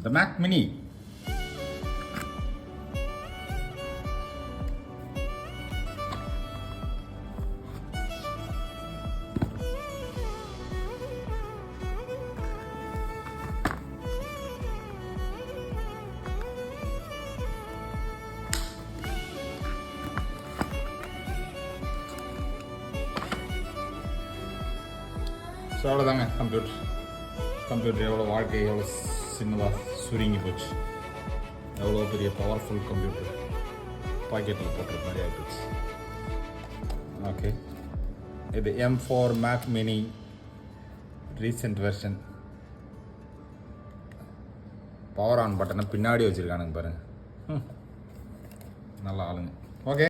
The Mac Mini. So அவ்வளோதாங்க computer எவ்வளோ வாழ்க்கை எவ்வளோ சின்னதாக சுருங்கி போச்சு, எவ்வளோ பெரிய பவர்ஃபுல் கம்ப்யூட்டர் பாக்கெட்டில் போட்டுற மாதிரி ஆகிப்போச்சு. ஓகே, இது M4 Mac Mini recent version. Power on பட்டனை பின்னாடி வச்சுருக்கானுங்க பாருங்கள், நல்லா ஆளுங்க.